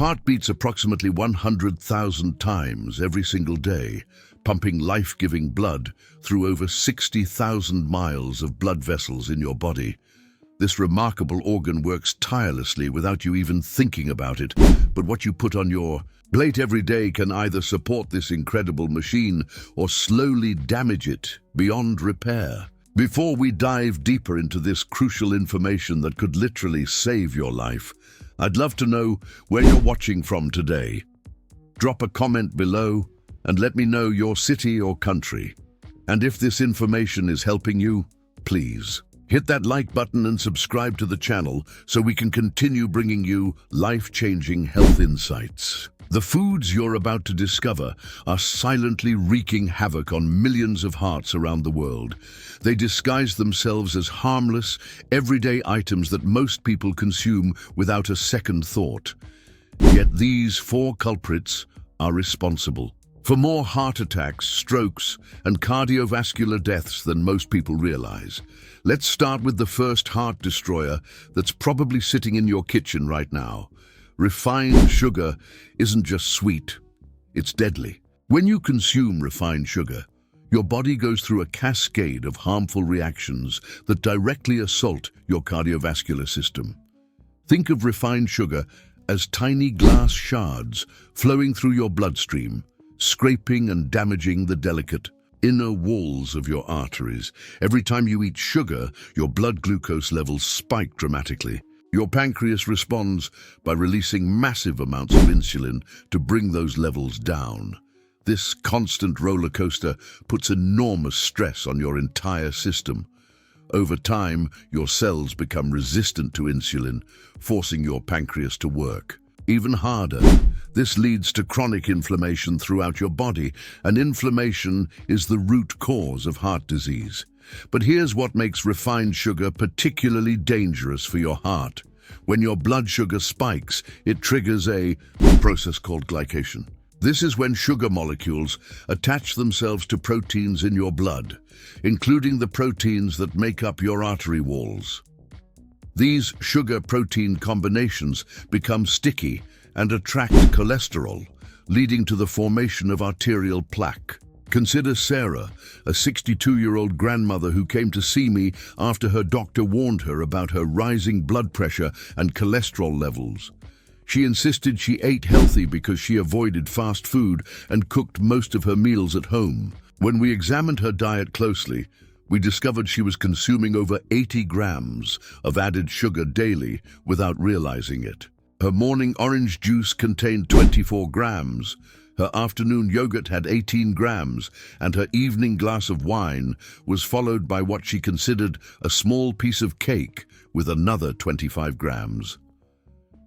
heart beats approximately 100,000 times every single day, pumping life-giving blood through over 60,000 miles of blood vessels in your body. This remarkable organ works tirelessly without you even thinking about it, but what you put on your plate every day can either support this incredible machine or slowly damage it beyond repair. Before we dive deeper into this crucial information that could literally save your life, I'd love to know where you're watching from today. Drop a comment below and let me know your city or country. And if this information is helping you, please hit that like button and subscribe to the channel so we can continue bringing you life-changing health insights. The foods you're about to discover are silently wreaking havoc on millions of hearts around the world. They disguise themselves as harmless, everyday items that most people consume without a second thought. Yet these four culprits are responsible for more heart attacks, strokes, and cardiovascular deaths than most people realize. Let's start with the first heart destroyer that's probably sitting in your kitchen right now. Refined sugar isn't just sweet, it's deadly. When you consume refined sugar, your body goes through a cascade of harmful reactions that directly assault your cardiovascular system. Think of refined sugar as tiny glass shards flowing through your bloodstream, scraping and damaging the delicate inner walls of your arteries. Every time you eat sugar, your blood glucose levels spike dramatically. Your pancreas responds by releasing massive amounts of insulin to bring those levels down. This constant roller coaster puts enormous stress on your entire system. Over time, your cells become resistant to insulin, forcing your pancreas to work even harder. This leads to chronic inflammation throughout your body, and inflammation is the root cause of heart disease. But here's what makes refined sugar particularly dangerous for your heart. When your blood sugar spikes, it triggers a process called glycation. This is when sugar molecules attach themselves to proteins in your blood, including the proteins that make up your artery walls. These sugar-protein combinations become sticky and attract cholesterol, leading to the formation of arterial plaque. Consider Sarah, a 62-year-old grandmother who came to see me after her doctor warned her about her rising blood pressure and cholesterol levels. She insisted she ate healthy because she avoided fast food and cooked most of her meals at home. When we examined her diet closely, we discovered she was consuming over 80 grams of added sugar daily without realizing it. Her morning orange juice contained 24 grams, her afternoon yogurt had 18 grams, and her evening glass of wine was followed by what she considered a small piece of cake with another 25 grams.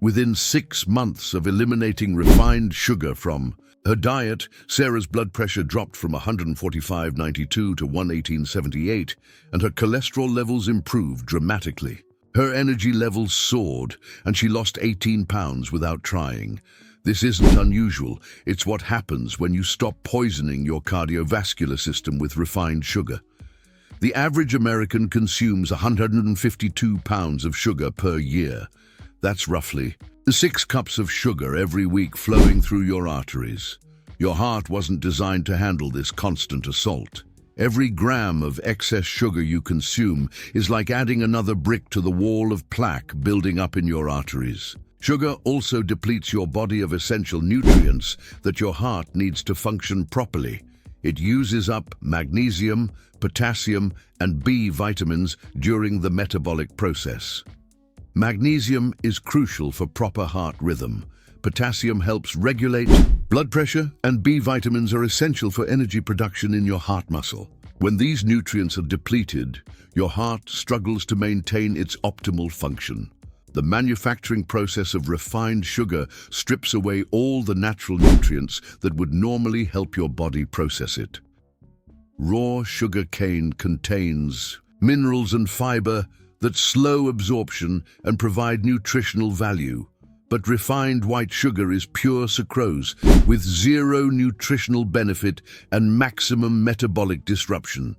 Within 6 months of eliminating refined sugar from her diet, Sarah's blood pressure dropped from 145/92 to 118/78, and her cholesterol levels improved dramatically. Her energy levels soared, and she lost 18 pounds without trying. This isn't unusual. It's what happens when you stop poisoning your cardiovascular system with refined sugar. The average American consumes 152 pounds of sugar per year. That's roughly 6 cups of sugar every week flowing through your arteries. Your heart wasn't designed to handle this constant assault. Every gram of excess sugar you consume is like adding another brick to the wall of plaque building up in your arteries. Sugar also depletes your body of essential nutrients that your heart needs to function properly. It uses up magnesium, potassium, and B vitamins during the metabolic process. Magnesium is crucial for proper heart rhythm. Potassium helps regulate blood pressure, and B vitamins are essential for energy production in your heart muscle. When these nutrients are depleted, your heart struggles to maintain its optimal function. The manufacturing process of refined sugar strips away all the natural nutrients that would normally help your body process it. Raw sugar cane contains minerals and fiber that slow absorption and provide nutritional value. But refined white sugar is pure sucrose with zero nutritional benefit and maximum metabolic disruption.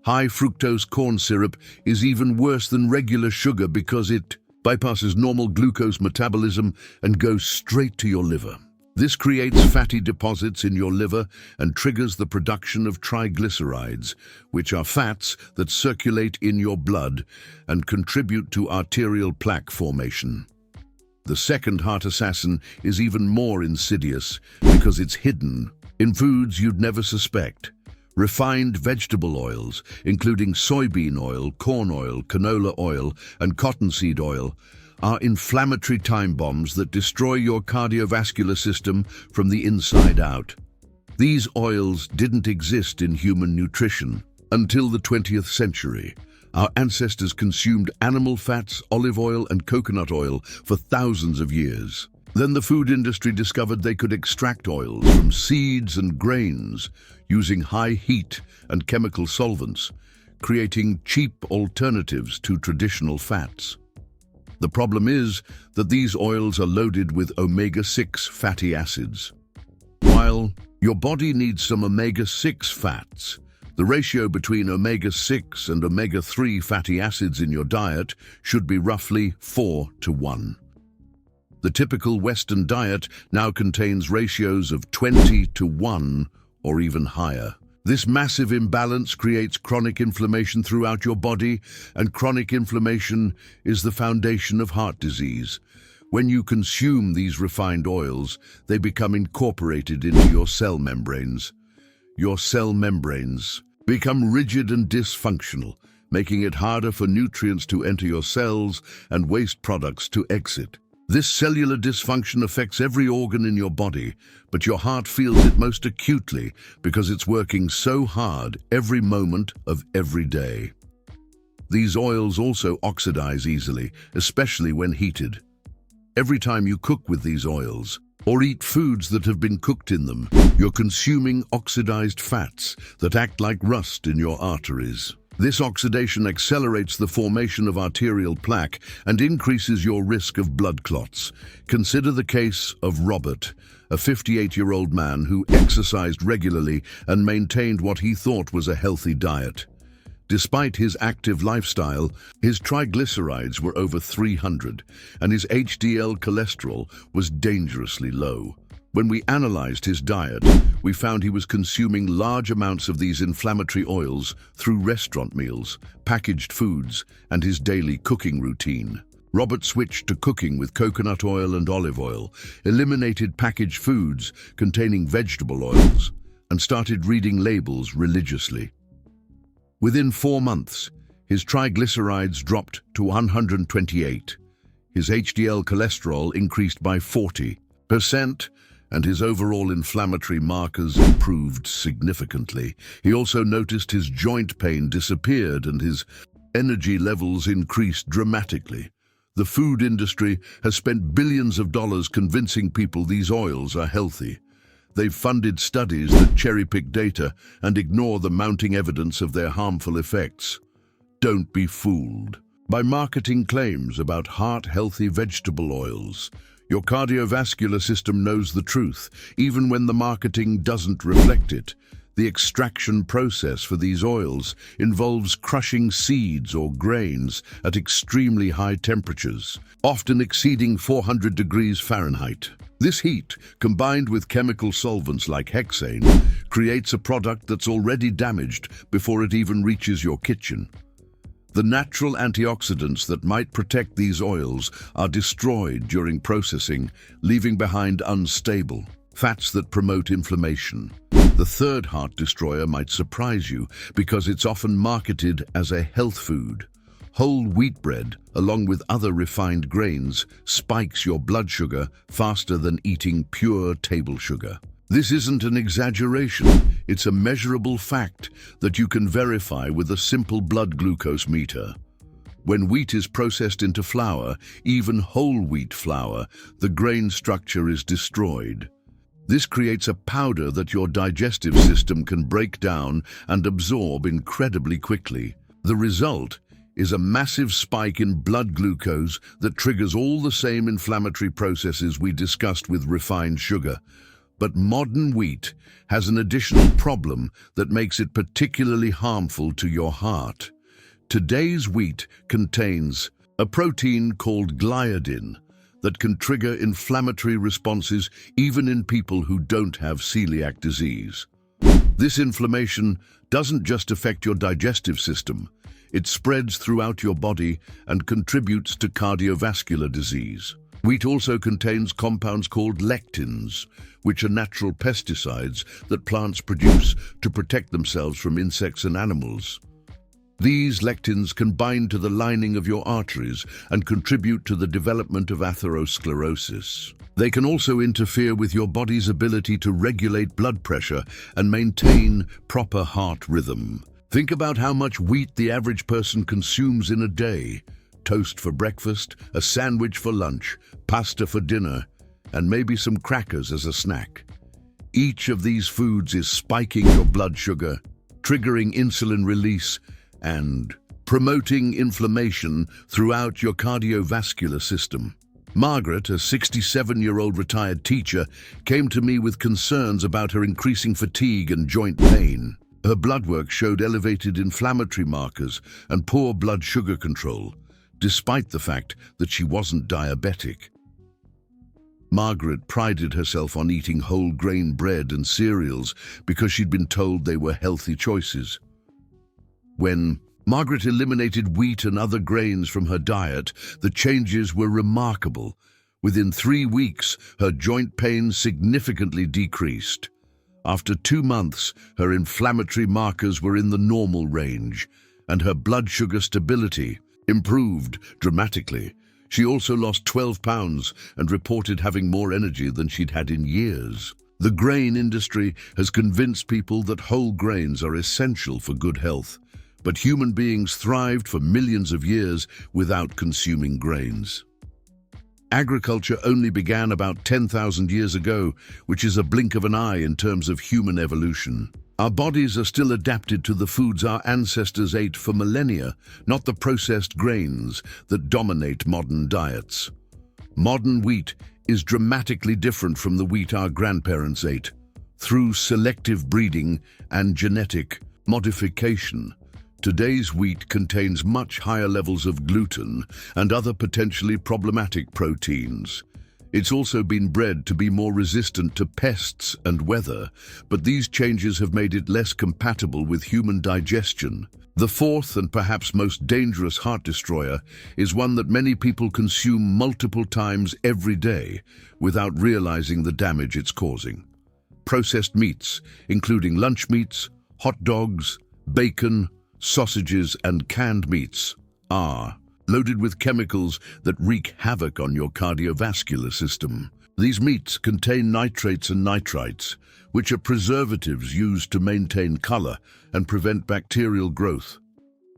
High fructose corn syrup is even worse than regular sugar because it bypasses normal glucose metabolism and goes straight to your liver. This creates fatty deposits in your liver and triggers the production of triglycerides, which are fats that circulate in your blood and contribute to arterial plaque formation. The second heart assassin is even more insidious because it's hidden in foods you'd never suspect. Refined vegetable oils, including soybean oil, corn oil, canola oil, and cottonseed oil, are inflammatory time bombs that destroy your cardiovascular system from the inside out. These oils didn't exist in human nutrition until the 20th century. Our ancestors consumed animal fats, olive oil, and coconut oil for thousands of years. Then the food industry discovered they could extract oils from seeds and grains using high heat and chemical solvents, creating cheap alternatives to traditional fats. The problem is that these oils are loaded with omega-6 fatty acids. While your body needs some omega-6 fats, the ratio between omega-6 and omega-3 fatty acids in your diet should be roughly 4:1. The typical Western diet now contains ratios of 20:1 or even higher. This massive imbalance creates chronic inflammation throughout your body, and chronic inflammation is the foundation of heart disease. When you consume these refined oils, they become incorporated into your cell membranes. Your cell membranes become rigid and dysfunctional, making it harder for nutrients to enter your cells and waste products to exit. This cellular dysfunction affects every organ in your body, but your heart feels it most acutely because it's working so hard every moment of every day. These oils also oxidize easily, especially when heated. Every time you cook with these oils, or eat foods that have been cooked in them, you're consuming oxidized fats that act like rust in your arteries. This oxidation accelerates the formation of arterial plaque and increases your risk of blood clots. Consider the case of Robert, a 58-year-old man who exercised regularly and maintained what he thought was a healthy diet. Despite his active lifestyle, his triglycerides were over 300, and his HDL cholesterol was dangerously low. When we analyzed his diet, we found he was consuming large amounts of these inflammatory oils through restaurant meals, packaged foods, and his daily cooking routine. Robert switched to cooking with coconut oil and olive oil, eliminated packaged foods containing vegetable oils, and started reading labels religiously. Within 4 months, his triglycerides dropped to 128. His HDL cholesterol increased by 40%, and his overall inflammatory markers improved significantly. He also noticed his joint pain disappeared and his energy levels increased dramatically. The food industry has spent billions of dollars convincing people these oils are healthy. They've funded studies that cherry-pick data and ignore the mounting evidence of their harmful effects. Don't be fooled by marketing claims about heart-healthy vegetable oils. Your cardiovascular system knows the truth, even when the marketing doesn't reflect it. The extraction process for these oils involves crushing seeds or grains at extremely high temperatures, often exceeding 400 degrees Fahrenheit. This heat, combined with chemical solvents like hexane, creates a product that's already damaged before it even reaches your kitchen. The natural antioxidants that might protect these oils are destroyed during processing, leaving behind unstable fats that promote inflammation. The third heart destroyer might surprise you because it's often marketed as a health food. Whole wheat bread, along with other refined grains, spikes your blood sugar faster than eating pure table sugar. This isn't an exaggeration, it's a measurable fact that you can verify with a simple blood glucose meter. When wheat is processed into flour, even whole wheat flour, the grain structure is destroyed. This creates a powder that your digestive system can break down and absorb incredibly quickly. The result is a massive spike in blood glucose that triggers all the same inflammatory processes we discussed with refined sugar. But modern wheat has an additional problem that makes it particularly harmful to your heart. Today's wheat contains a protein called gliadin that can trigger inflammatory responses even in people who don't have celiac disease. This inflammation doesn't just affect your digestive system, it spreads throughout your body and contributes to cardiovascular disease. Wheat also contains compounds called lectins, which are natural pesticides that plants produce to protect themselves from insects and animals. These lectins can bind to the lining of your arteries and contribute to the development of atherosclerosis. They can also interfere with your body's ability to regulate blood pressure and maintain proper heart rhythm. Think about how much wheat the average person consumes in a day. Toast for breakfast, a sandwich for lunch, pasta for dinner, and maybe some crackers as a snack. Each of these foods is spiking your blood sugar, triggering insulin release, and promoting inflammation throughout your cardiovascular system. Margaret, a 67-year-old retired teacher, came to me with concerns about her increasing fatigue and joint pain. Her blood work showed elevated inflammatory markers and poor blood sugar control, despite the fact that she wasn't diabetic. Margaret prided herself on eating whole grain bread and cereals because she'd been told they were healthy choices. When Margaret eliminated wheat and other grains from her diet, the changes were remarkable. Within 3 weeks, her joint pain significantly decreased. After 2 months, her inflammatory markers were in the normal range, and her blood sugar stability improved dramatically. She also lost 12 pounds and reported having more energy than she'd had in years. The grain industry has convinced people that whole grains are essential for good health, but human beings thrived for millions of years without consuming grains. Agriculture only began about 10,000 years ago, which is a blink of an eye in terms of human evolution. Our bodies are still adapted to the foods our ancestors ate for millennia, not the processed grains that dominate modern diets. Modern wheat is dramatically different from the wheat our grandparents ate. Through selective breeding and genetic modification, today's wheat contains much higher levels of gluten and other potentially problematic proteins. It's also been bred to be more resistant to pests and weather, but these changes have made it less compatible with human digestion. The fourth and perhaps most dangerous heart destroyer is one that many people consume multiple times every day without realizing the damage it's causing. Processed meats, including lunch meats, hot dogs, bacon, sausages, and canned meats, are loaded with chemicals that wreak havoc on your cardiovascular system. These meats contain nitrates and nitrites, which are preservatives used to maintain color and prevent bacterial growth.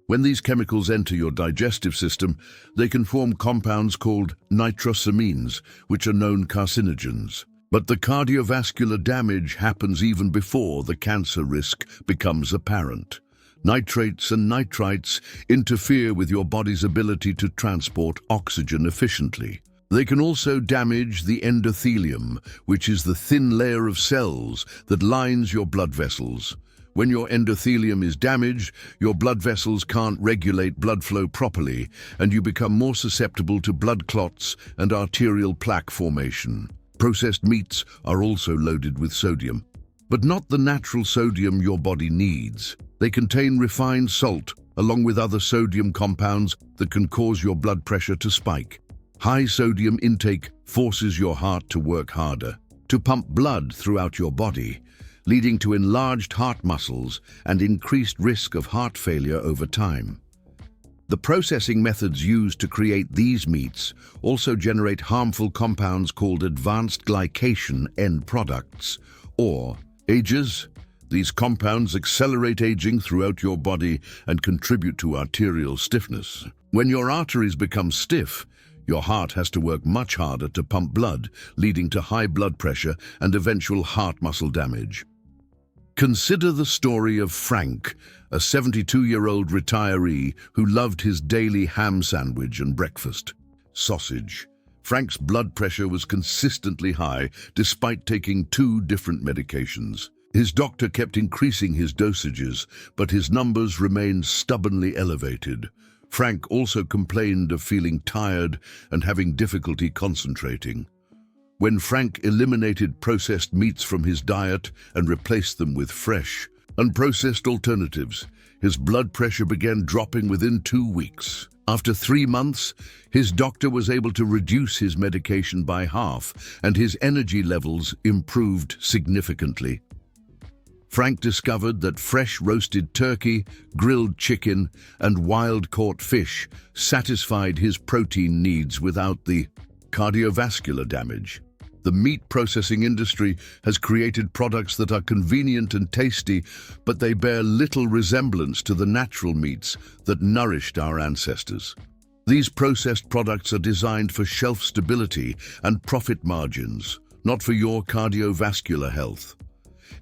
When these chemicals enter your digestive system, they can form compounds called nitrosamines, which are known carcinogens. But the cardiovascular damage happens even before the cancer risk becomes apparent. Nitrates and nitrites interfere with your body's ability to transport oxygen efficiently. They can also damage the endothelium, which is the thin layer of cells that lines your blood vessels. When your endothelium is damaged, your blood vessels can't regulate blood flow properly, and you become more susceptible to blood clots and arterial plaque formation. Processed meats are also loaded with sodium, but not the natural sodium your body needs. They contain refined salt, along with other sodium compounds that can cause your blood pressure to spike. High sodium intake forces your heart to work harder, to pump blood throughout your body, leading to enlarged heart muscles and increased risk of heart failure over time. The processing methods used to create these meats also generate harmful compounds called advanced glycation end products, or AGEs. These compounds accelerate aging throughout your body and contribute to arterial stiffness. When your arteries become stiff, your heart has to work much harder to pump blood, leading to high blood pressure and eventual heart muscle damage. Consider the story of Frank, a 72-year-old retiree who loved his daily ham sandwich and breakfast sausage. Frank's blood pressure was consistently high despite taking 2 different medications. His doctor kept increasing his dosages, but his numbers remained stubbornly elevated. Frank also complained of feeling tired and having difficulty concentrating. When Frank eliminated processed meats from his diet and replaced them with fresh, unprocessed alternatives, his blood pressure began dropping within 2 weeks. After 3 months, his doctor was able to reduce his medication by half, and his energy levels improved significantly. Frank discovered that fresh roasted turkey, grilled chicken, and wild-caught fish satisfied his protein needs without the cardiovascular damage. The meat processing industry has created products that are convenient and tasty, but they bear little resemblance to the natural meats that nourished our ancestors. These processed products are designed for shelf stability and profit margins, not for your cardiovascular health.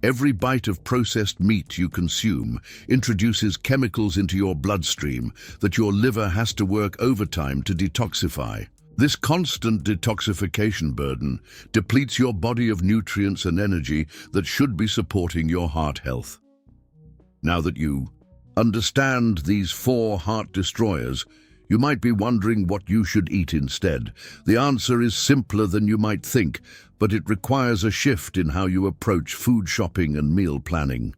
Every bite of processed meat you consume introduces chemicals into your bloodstream that your liver has to work overtime to detoxify. This constant detoxification burden depletes your body of nutrients and energy that should be supporting your heart health. Now that you understand these 4 heart destroyers, you might be wondering what you should eat instead. The answer is simpler than you might think, but it requires a shift in how you approach food shopping and meal planning.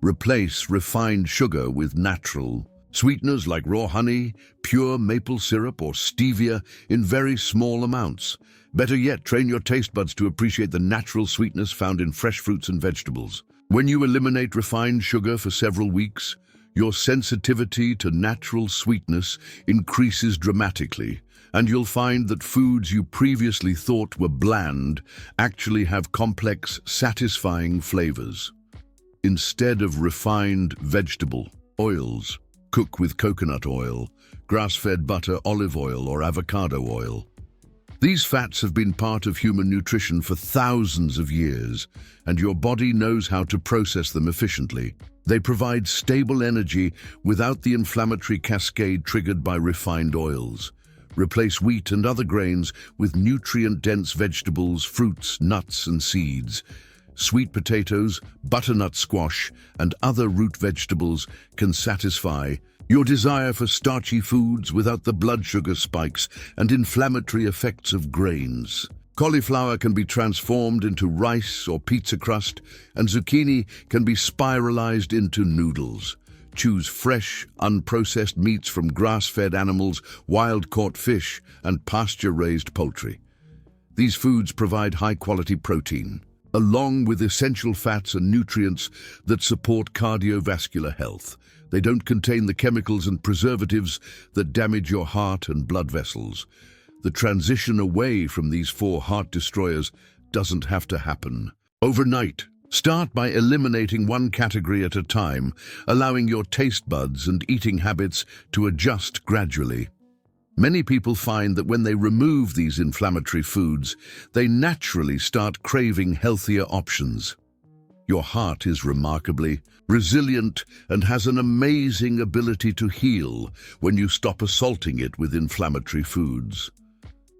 Replace refined sugar with natural sweeteners like raw honey, pure maple syrup, or stevia in very small amounts. Better yet, train your taste buds to appreciate the natural sweetness found in fresh fruits and vegetables. When you eliminate refined sugar for several weeks, your sensitivity to natural sweetness increases dramatically, and you'll find that foods you previously thought were bland actually have complex, satisfying flavors. Instead of refined vegetable oils, cook with coconut oil, grass-fed butter, olive oil, or avocado oil. These fats have been part of human nutrition for thousands of years, and your body knows how to process them efficiently. They provide stable energy without the inflammatory cascade triggered by refined oils. Replace wheat and other grains with nutrient-dense vegetables, fruits, nuts, and seeds. Sweet potatoes, butternut squash, and other root vegetables can satisfy your desire for starchy foods without the blood sugar spikes and inflammatory effects of grains. Cauliflower can be transformed into rice or pizza crust, and zucchini can be spiralized into noodles. Choose fresh, unprocessed meats from grass-fed animals, wild-caught fish, and pasture-raised poultry. These foods provide high-quality protein, along with essential fats and nutrients that support cardiovascular health. They don't contain the chemicals and preservatives that damage your heart and blood vessels. The transition away from these 4 heart destroyers doesn't have to happen overnight. Start by eliminating one category at a time, allowing your taste buds and eating habits to adjust gradually. Many people find that when they remove these inflammatory foods, they naturally start craving healthier options. Your heart is remarkably resilient and has an amazing ability to heal when you stop assaulting it with inflammatory foods.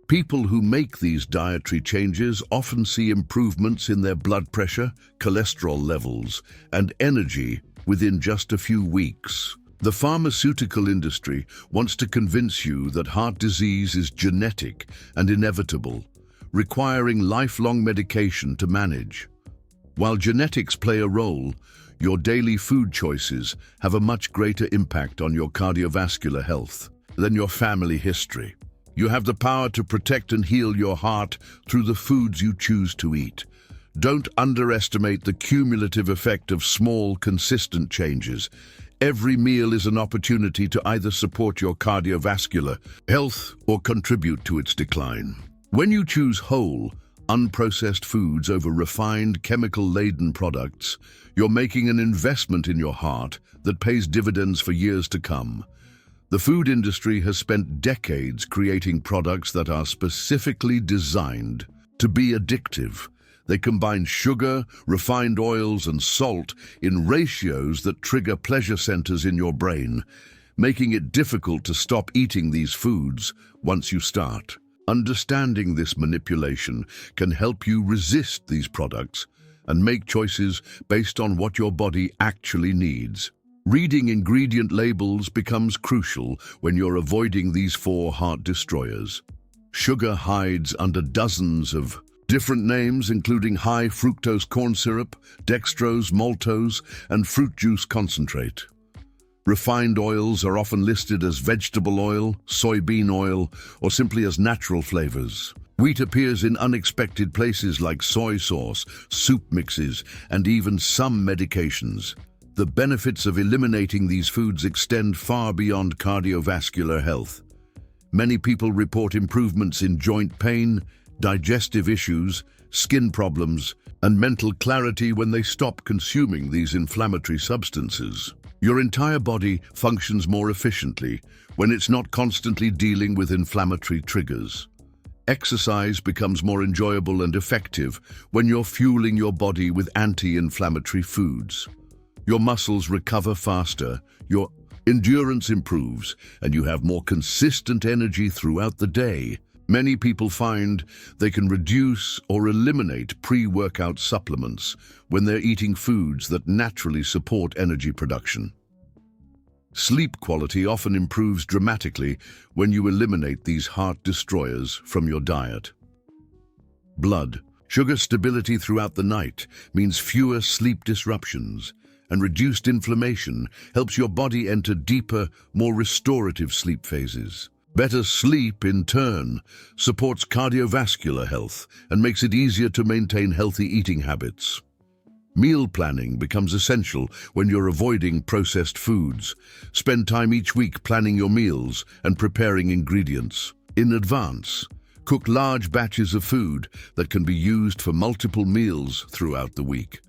People who make these dietary changes often see improvements in their blood pressure, cholesterol levels, and energy within just a few weeks. The pharmaceutical industry wants to convince you that heart disease is genetic and inevitable, requiring lifelong medication to manage. While genetics play a role, your daily food choices have a much greater impact on your cardiovascular health than your family history. You have the power to protect and heal your heart through the foods you choose to eat. Don't underestimate the cumulative effect of small, consistent changes. Every meal is an opportunity to either support your cardiovascular health or contribute to its decline. When you choose whole, unprocessed foods over refined, chemical-laden products, you're making an investment in your heart that pays dividends for years to come. The food industry has spent decades creating products that are specifically designed to be addictive. They combine sugar, refined oils, and salt in ratios that trigger pleasure centers in your brain, making it difficult to stop eating these foods once you start. Understanding this manipulation can help you resist these products and make choices based on what your body actually needs. Reading ingredient labels becomes crucial when you're avoiding these four heart destroyers. Sugar hides under dozens of different names, including high fructose corn syrup, dextrose, maltose, and fruit juice concentrate. Refined oils are often listed as vegetable oil, soybean oil, or simply as natural flavors. Wheat appears in unexpected places like soy sauce, soup mixes, and even some medications. The benefits of eliminating these foods extend far beyond cardiovascular health. Many people report improvements in joint pain, digestive issues, skin problems, and mental clarity when they stop consuming these inflammatory substances. Your entire body functions more efficiently when it's not constantly dealing with inflammatory triggers. Exercise becomes more enjoyable and effective when you're fueling your body with anti-inflammatory foods. Your muscles recover faster, your endurance improves, and you have more consistent energy throughout the day. Many people find they can reduce or eliminate pre-workout supplements when they're eating foods that naturally support energy production. Sleep quality often improves dramatically when you eliminate these heart destroyers from your diet. Blood sugar stability throughout the night means fewer sleep disruptions, and reduced inflammation helps your body enter deeper, more restorative sleep phases. Better sleep, in turn, supports cardiovascular health and makes it easier to maintain healthy eating habits. Meal planning becomes essential when you're avoiding processed foods. Spend time each week planning your meals and preparing ingredients in advance. Cook large batches of food that can be used for multiple meals throughout the week.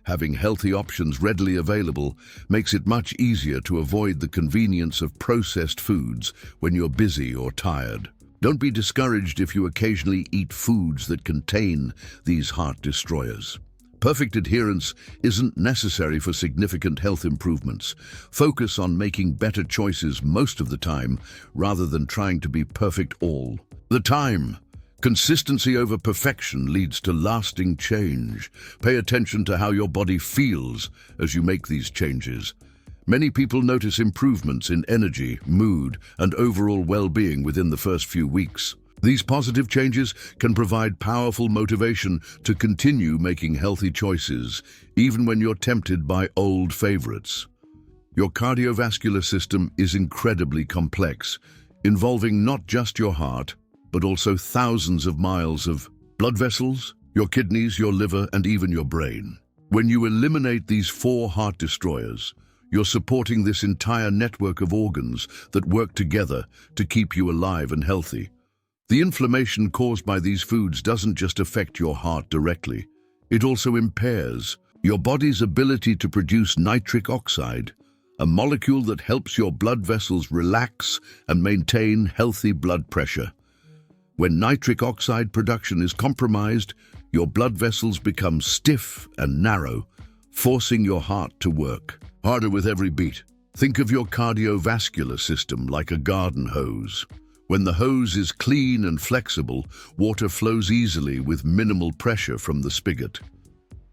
Having healthy options readily available makes it much easier to avoid the convenience of processed foods when you're busy or tired. Don't be discouraged if you occasionally eat foods that contain these heart destroyers. Perfect adherence isn't necessary for significant health improvements. Focus on making better choices most of the time rather than trying to be perfect all the time. Consistency over perfection leads to lasting change. Pay attention to how your body feels as you make these changes. Many people notice improvements in energy, mood, and overall well-being within the first few weeks. These positive changes can provide powerful motivation to continue making healthy choices, even when you're tempted by old favorites. Your cardiovascular system is incredibly complex, involving not just your heart, but also thousands of miles of blood vessels, your kidneys, your liver, and even your brain. When you eliminate these four heart destroyers, you're supporting this entire network of organs that work together to keep you alive and healthy. The inflammation caused by these foods doesn't just affect your heart directly. It also impairs your body's ability to produce nitric oxide, a molecule that helps your blood vessels relax and maintain healthy blood pressure. When nitric oxide production is compromised, your blood vessels become stiff and narrow, forcing your heart to work harder with every beat. Think of your cardiovascular system like a garden hose. When the hose is clean and flexible, water flows easily with minimal pressure from the spigot.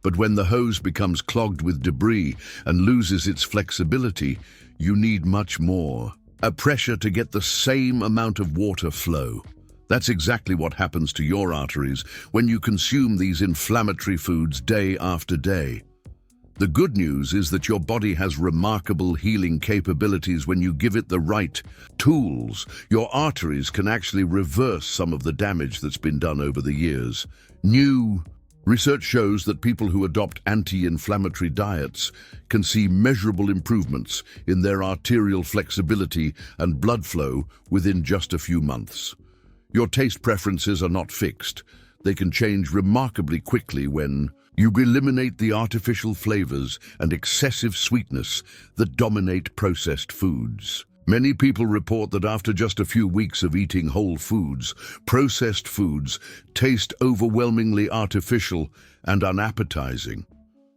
But when the hose becomes clogged with debris and loses its flexibility, you need much more pressure to get the same amount of water flow. That's exactly what happens to your arteries when you consume these inflammatory foods day after day. The good news is that your body has remarkable healing capabilities when you give it the right tools. Your arteries can actually reverse some of the damage that's been done over the years. New research shows that people who adopt anti-inflammatory diets can see measurable improvements in their arterial flexibility and blood flow within just a few months. Your taste preferences are not fixed. They can change remarkably quickly when you eliminate the artificial flavors and excessive sweetness that dominate processed foods. Many people report that after just a few weeks of eating whole foods, processed foods taste overwhelmingly artificial and unappetizing.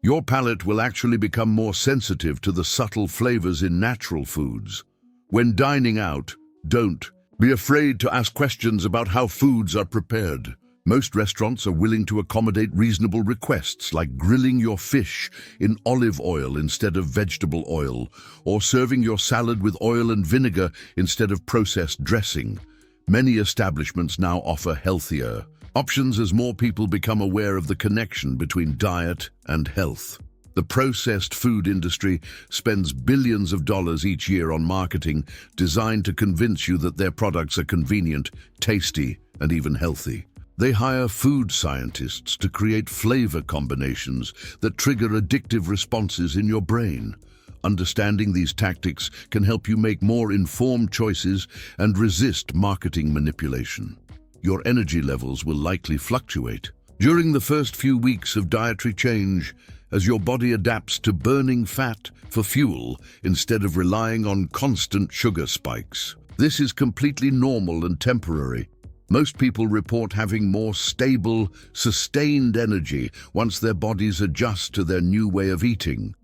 Your palate will actually become more sensitive to the subtle flavors in natural foods. When dining out, don't be afraid to ask questions about how foods are prepared. Most restaurants are willing to accommodate reasonable requests like grilling your fish in olive oil instead of vegetable oil, or serving your salad with oil and vinegar instead of processed dressing. Many establishments now offer healthier options as more people become aware of the connection between diet and health. The processed food industry spends billions of dollars each year on marketing designed to convince you that their products are convenient, tasty, and even healthy. They hire food scientists to create flavor combinations that trigger addictive responses in your brain. Understanding these tactics can help you make more informed choices and resist marketing manipulation. Your energy levels will likely fluctuate during the first few weeks of dietary change as your body adapts to burning fat for fuel instead of relying on constant sugar spikes. This is completely normal and temporary. Most people report having more stable, sustained energy once their bodies adjust to their new way of eating.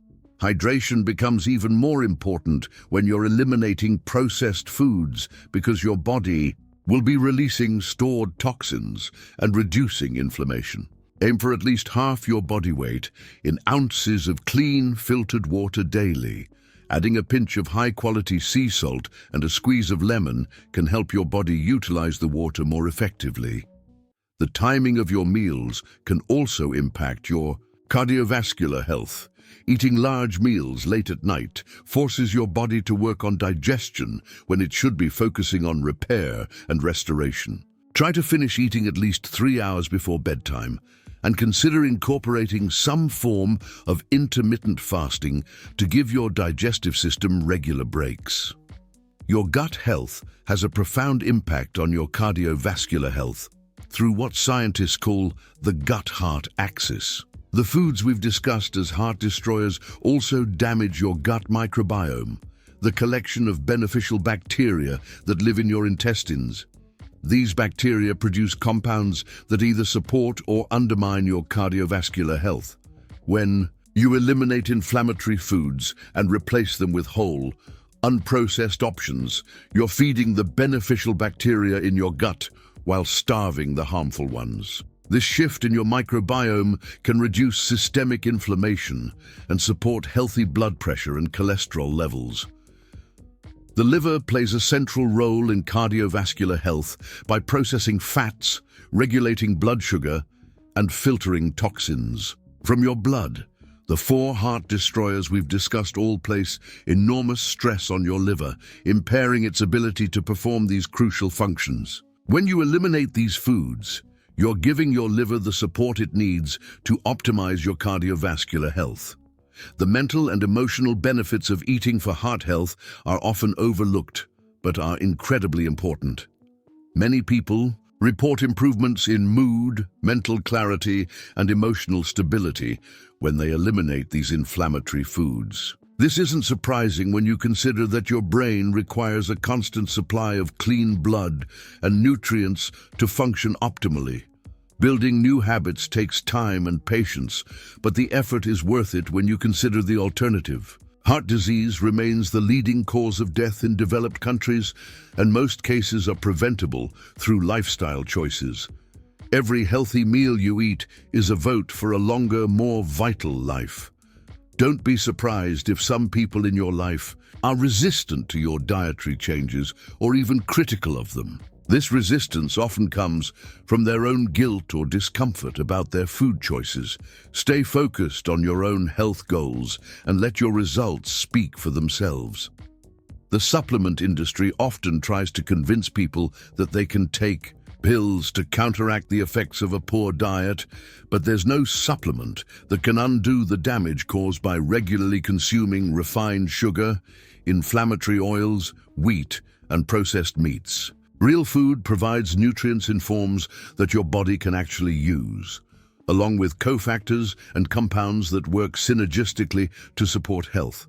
Hydration becomes even more important when you're eliminating processed foods because your body will be releasing stored toxins and reducing inflammation. Aim for at least half your body weight in ounces of clean, filtered water daily. Adding a pinch of high-quality sea salt and a squeeze of lemon can help your body utilize the water more effectively. The timing of your meals can also impact your cardiovascular health. Eating large meals late at night forces your body to work on digestion when it should be focusing on repair and restoration. Try to finish eating at least 3 hours before bedtime, and consider incorporating some form of intermittent fasting to give your digestive system regular breaks. Your gut health has a profound impact on your cardiovascular health through what scientists call the gut-heart axis. The foods we've discussed as heart destroyers also damage your gut microbiome, the collection of beneficial bacteria that live in your intestines. These bacteria produce compounds that either support or undermine your cardiovascular health. When you eliminate inflammatory foods and replace them with whole, unprocessed options, you're feeding the beneficial bacteria in your gut while starving the harmful ones. This shift in your microbiome can reduce systemic inflammation and support healthy blood pressure and cholesterol levels. The liver plays a central role in cardiovascular health by processing fats, regulating blood sugar, and filtering toxins from your blood. The 4 heart destroyers we've discussed all place enormous stress on your liver, impairing its ability to perform these crucial functions. When you eliminate these foods, you're giving your liver the support it needs to optimize your cardiovascular health. The mental and emotional benefits of eating for heart health are often overlooked, but are incredibly important. Many people report improvements in mood, mental clarity, and emotional stability when they eliminate these inflammatory foods. This isn't surprising when you consider that your brain requires a constant supply of clean blood and nutrients to function optimally. Building new habits takes time and patience, but the effort is worth it when you consider the alternative. Heart disease remains the leading cause of death in developed countries, and most cases are preventable through lifestyle choices. Every healthy meal you eat is a vote for a longer, more vital life. Don't be surprised if some people in your life are resistant to your dietary changes or even critical of them. This resistance often comes from their own guilt or discomfort about their food choices. Stay focused on your own health goals and let your results speak for themselves. The supplement industry often tries to convince people that they can take pills to counteract the effects of a poor diet, but there's no supplement that can undo the damage caused by regularly consuming refined sugar, inflammatory oils, wheat, and processed meats. Real food provides nutrients in forms that your body can actually use, along with cofactors and compounds that work synergistically to support health.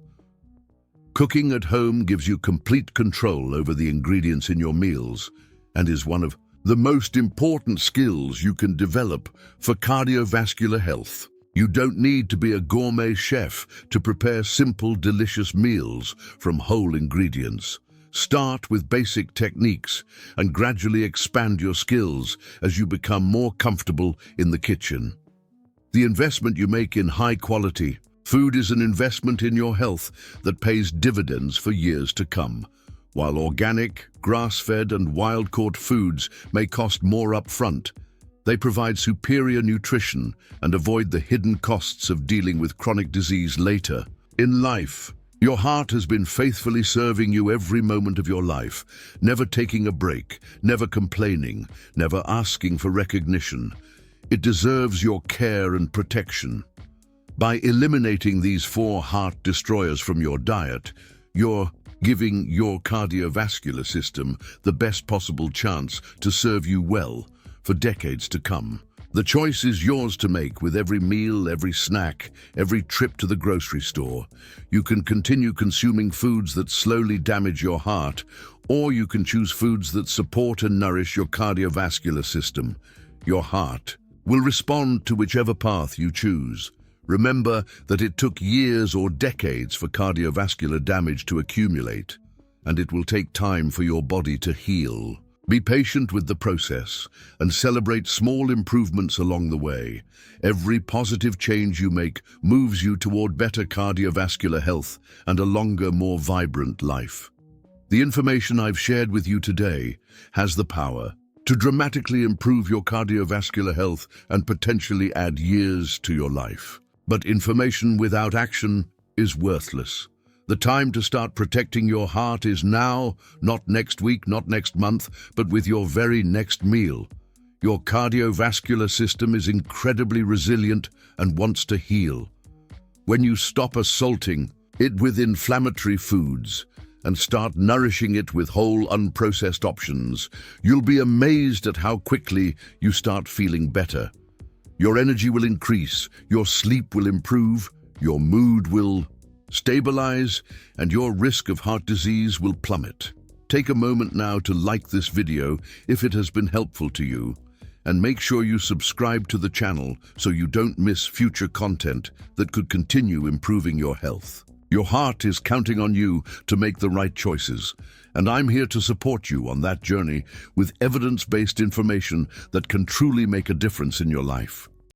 Cooking at home gives you complete control over the ingredients in your meals and is one of the most important skills you can develop for cardiovascular health. You don't need to be a gourmet chef to prepare simple, delicious meals from whole ingredients. Start with basic techniques and gradually expand your skills as you become more comfortable in the kitchen. The investment you make in high-quality food is an investment in your health that pays dividends for years to come. While organic, grass-fed and wild-caught foods may cost more upfront, they provide superior nutrition and avoid the hidden costs of dealing with chronic disease later in life. Your heart has been faithfully serving you every moment of your life, never taking a break, never complaining, never asking for recognition. It deserves your care and protection. By eliminating these 4 heart destroyers from your diet, you're giving your cardiovascular system the best possible chance to serve you well for decades to come. The choice is yours to make with every meal, every snack, every trip to the grocery store. You can continue consuming foods that slowly damage your heart, or you can choose foods that support and nourish your cardiovascular system. Your heart will respond to whichever path you choose. Remember that it took years or decades for cardiovascular damage to accumulate, and it will take time for your body to heal. Be patient with the process and celebrate small improvements along the way. Every positive change you make moves you toward better cardiovascular health and a longer, more vibrant life. The information I've shared with you today has the power to dramatically improve your cardiovascular health and potentially add years to your life. But information without action is worthless. The time to start protecting your heart is now, not next week, not next month, but with your very next meal. Your cardiovascular system is incredibly resilient and wants to heal. When you stop assaulting it with inflammatory foods and start nourishing it with whole, unprocessed options, you'll be amazed at how quickly you start feeling better. Your energy will increase, your sleep will improve, your mood will stabilize, and your risk of heart disease will plummet. Take a moment now to like this video if it has been helpful to you, and make sure you subscribe to the channel so you don't miss future content that could continue improving your health. Your heart is counting on you to make the right choices, and I'm here to support you on that journey with evidence-based information that can truly make a difference in your life.